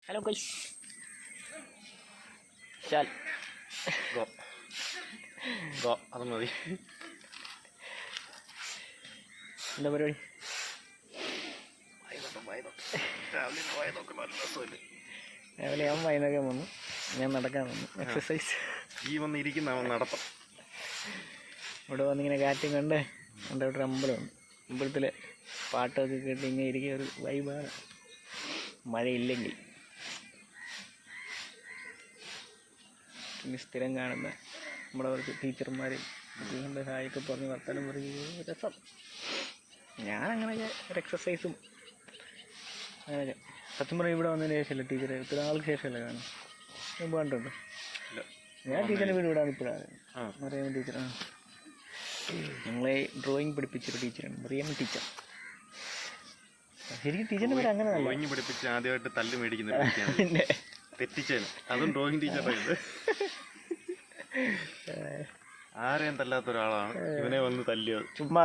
Hello guys, ശാൽ go go അത് മതി. എന്താ പരിപാടി? രാവിലെ ഞാൻ വൈകുന്നേരം വന്നു, ഞാൻ നടക്കാൻ വന്നു, എക്സസൈസ്. ഈ വന്നിരിക്കുന്ന നടത്തം. ഇവിടെ വന്നിങ്ങനെ കാറ്റും കണ്ട് എൻ്റെ അവിടെ ഒരു അമ്പലമുണ്ട്. അമ്പലത്തിൽ പാട്ടൊക്കെ കേട്ട് ഇങ്ങനെ ഇരിക്കുക, ഒരു വൈബാണ്. മഴയില്ലെങ്കിൽ പിന്നെ സ്ഥിരം കാണുന്ന നമ്മുടെ അവിടുത്തെ ടീച്ചർമാരും കൊണ്ട് ഹായൊക്കെ പറഞ്ഞ് വർത്തമാനം പറയുക രസം. ഞാനങ്ങനെയൊക്കെ ഒരു എക്സസൈസും അങ്ങനെയൊക്കെ. സത്യം പറഞ്ഞാൽ ഇവിടെ വന്നതിന് ശേഷമല്ല ടീച്ചറെ, ഇത്ര നാൾക്ക് ശേഷമല്ല കാണും. മുമ്പ് കണ്ടുണ്ട്. ഞാൻ ടീച്ചറിൻ്റെ വീട് വിടാൻ ഇപ്പോഴാണ് മറിയാമ്മ ടീച്ചർ. ഞങ്ങളെ ഡ്രോയിങ് പഠിപ്പിച്ചൊരു ടീച്ചറാണ് മറിയാമ്മ ടീച്ചർ. ശരിക്കും ടീച്ചറിൻ്റെ പേര് അങ്ങനെ ഡ്രോയിങ് പഠിപ്പിച്ച് ആദ്യമായിട്ട് തല്ല് മേടിക്കുന്ന തെറ്റിച്ചേന്, അതും ഡ്രോയിങ് ടീച്ചറായത്. ആരെയും തല്ലാത്ത ഒരാളാണ് ഇവനെ വന്ന് തല്ലിയത്. ചുമ്മാ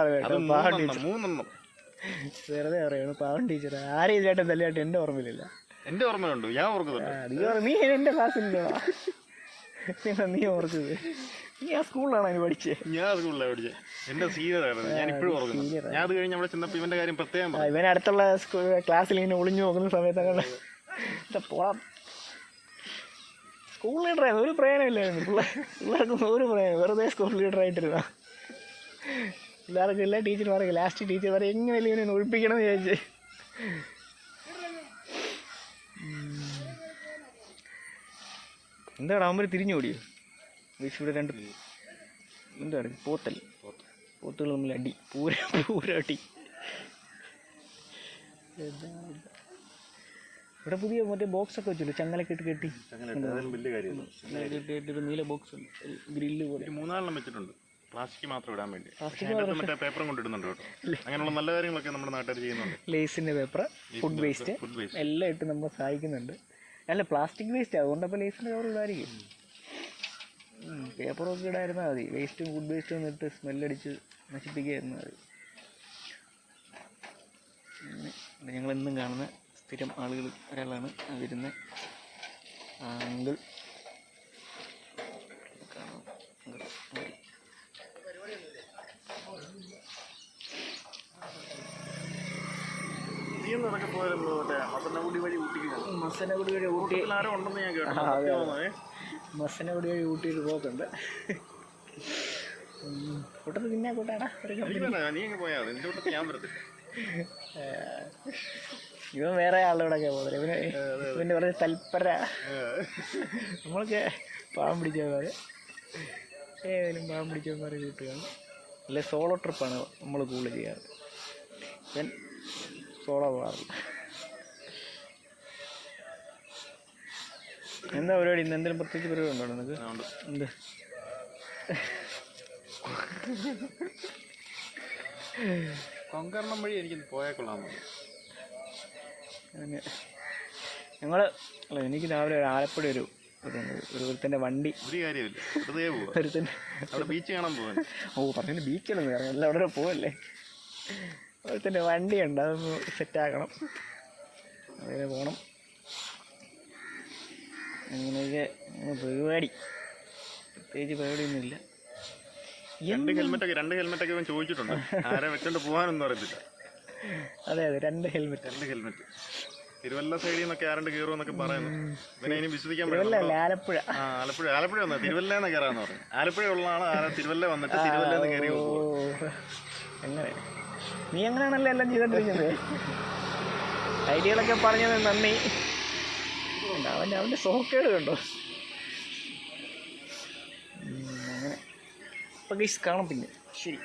മൂന്നെണ്ണം വെറുതെ പറയുന്നു. പാവം ടീച്ചർ ആരെയും ഇതായിട്ട് തല്ലിയായിട്ട് എൻ്റെ ഓർമ്മയിലില്ല. എൻ്റെ ഓർമ്മയിലുണ്ട്, ഞാൻ ഓർക്കുന്നുണ്ട്. നീ എൻ്റെ ക്ലാസ്സിലോ നീ ഓർക്കുന്നത്? നീ ആ സ്കൂളിലാണോ അതിന് പഠിച്ചത്? ഞാൻ സ്കൂളിലാണ് പഠിച്ചത്. എൻ്റെ സീനിയറാണ്, ഞാൻ ഇപ്പോഴും ഓർക്കുന്നത്. ഞാൻ അത് കഴിഞ്ഞ് അവിടെ ചെന്നപ്പോൾ ഇവൻ്റെ കാര്യം പ്രത്യേകം പറഞ്ഞു. ഇവൻ അടുത്തുള്ള ക്ലാസ്സിൽ ഇങ്ങനെ ഒളിഞ്ഞു നോക്കുന്ന സമയത്തൊക്കെ പോളാം. സ്കൂൾ ലീഡറായിരുന്നു, ഒരു പ്രയോജനമില്ലായിരുന്നു. പിള്ളേർക്കൊന്നും ഒരു പ്രയോജനം, വെറുതെ സ്കൂൾ ലീഡറായിട്ടിരുന്ന പിള്ളേർക്ക് എല്ലാ ടീച്ചർമാർക്ക് ലാസ്റ്റ് ടീച്ചർ പറയും എങ്ങനെയല്ലേ ഇവനെ ഒഴിപ്പിക്കണം എന്ന് ചോദിച്ച്. എന്താണ് ആകുമ്പോൾ തിരിഞ്ഞോടിയോ? ഇവിടെ രണ്ട് എന്താണ് പോത്തുകൾ തമ്മിൽ അടി, പൂരടി. ഇവിടെ പുതിയ മറ്റേ ബോക്സൊക്കെ വെച്ചില്ല, ചങ്ങലൊക്കെ ഇട്ട് കെട്ടി ഒരു നീല ബോക്സ് ഉണ്ട്, ഗ്രില്ല് പോലെ. 3-4 വെച്ചിട്ടുണ്ട്, പ്ലാസ്റ്റിക് മാത്രം ഇടാൻ വേണ്ടി. മറ്റേ പേപ്പറും കൊണ്ട് ഇടുന്നുണ്ട് കേട്ടോ. അങ്ങനെയുള്ള നല്ല കാര്യങ്ങളൊക്കെ നമ്മുടെ നാട്ടുകാർ ചെയ്യുന്നുണ്ട്. ലേസിൻ്റെ പേപ്പർ, ഫുഡ് വേസ്റ്റ് എല്ലാം ഇട്ട് നമ്മൾ സഹായിക്കുന്നുണ്ട്. അല്ല പ്ലാസ്റ്റിക് വേസ്റ്റ് അതുകൊണ്ടപ്പോൾ ലേസിൻ്റെ കവർ ഇടായിരിക്കും. പേപ്പറൊക്കെ ഇടായിരുന്നാൽ മതി, വേസ്റ്റും ഫുഡ് വേസ്റ്റും ഒന്നും ഇട്ട് സ്മെല്ലടിച്ച് നശിപ്പിക്കുകയായിരുന്നാൽ മതി. ഞങ്ങളെന്നും കാണുന്ന സ്ഥിരം ആളുകൾ ഒരാളാണ് വരുന്ന അങ്കിൾ. മസനഗുഡി വഴി ഊട്ടി, മസനഗുഡി വഴി ഊട്ടിയിൽ പോക്കുണ്ട്. കൂട്ടത്തിൽ പിന്നെ കൂട്ടാടാ ഇവൻ വേറെ ആളുകളൊക്കെ പോകുന്നത്. ഇവൻ്റെ കുറച്ച് തൽപ്പര. നമ്മൾക്ക് പാവം പിടിച്ചവന്മാർ, ഏതായാലും പാവം പിടിച്ചവന്മാർ കൂട്ടുകയാണ്. അല്ലെ സോളോ ട്രിപ്പാണ് നമ്മൾ കൂടുതൽ ചെയ്യാറ്. ഇവൻ സോളോ പോകാറില്ല. എന്താ പരിപാടി? ഇന്ന് എന്തെങ്കിലും പ്രത്യേകിച്ച് പരിപാടി ഉണ്ടോ നിനക്ക്? എന്ത് കൊങ്കർണം വഴി എനിക്ക് പോയാൽ കൊള്ളാമോ? ഞങ്ങൾ അല്ല, എനിക്ക് രാവിലെ ആലപ്പുഴ ഒരുത്തൻ്റെ വണ്ടി, ഒരു കാര്യമില്ല, ഒരുത്തൻ്റെ ബീച്ച് കാണാൻ പോകാൻ. പറഞ്ഞ ബീച്ചിലൊന്നും കയറാം, എല്ലാം അവിടെ പോവല്ലേ. ഒരുത്തൻ്റെ വണ്ടിയുണ്ട്, അതൊന്ന് സെറ്റാക്കണം, അതിന് പോകണം. അങ്ങനെയൊക്കെ പരിപാടി, പ്രത്യേകിച്ച് പരിപാടിയൊന്നുമില്ല. രണ്ട് ഹെൽമെറ്റൊക്കെ ഇവൻ ചോദിച്ചിട്ടുണ്ട്, ആരെ വെച്ചോണ്ട് പോകാനൊന്നും അറിയത്തില്ല. അതെ 2 ഹെൽമെറ്റ്. തിരുവല്ല സൈഡിൽ നിന്നൊക്കെ ആരണ്ട് കയറുമെന്നൊക്കെ പറയുന്നു. ഇവനെ ഇനി വിശ്വസിക്കാൻ ആലപ്പുഴ വന്നത് തിരുവല്ലേന്ന് കയറാന്ന് പറഞ്ഞു. ആലപ്പുഴ ഉള്ളതാണ് തിരുവല്ല വന്നിട്ട് തിരുവല്ലേന്ന് കയറി പോകും. അങ്ങനെ നീ എങ്ങനെയാണല്ലോ എല്ലാം ചെയ്തോണ്ടിരിക്കുന്നത്. ഐഡിയകളൊക്കെ പറഞ്ഞത് നന്ദി. അവൻ്റെ സോക്കേട് കണ്ടോ? അങ്ങനെ അപ്പോൾ ഗൈസ് കാണാം പിന്നെ. ശരി.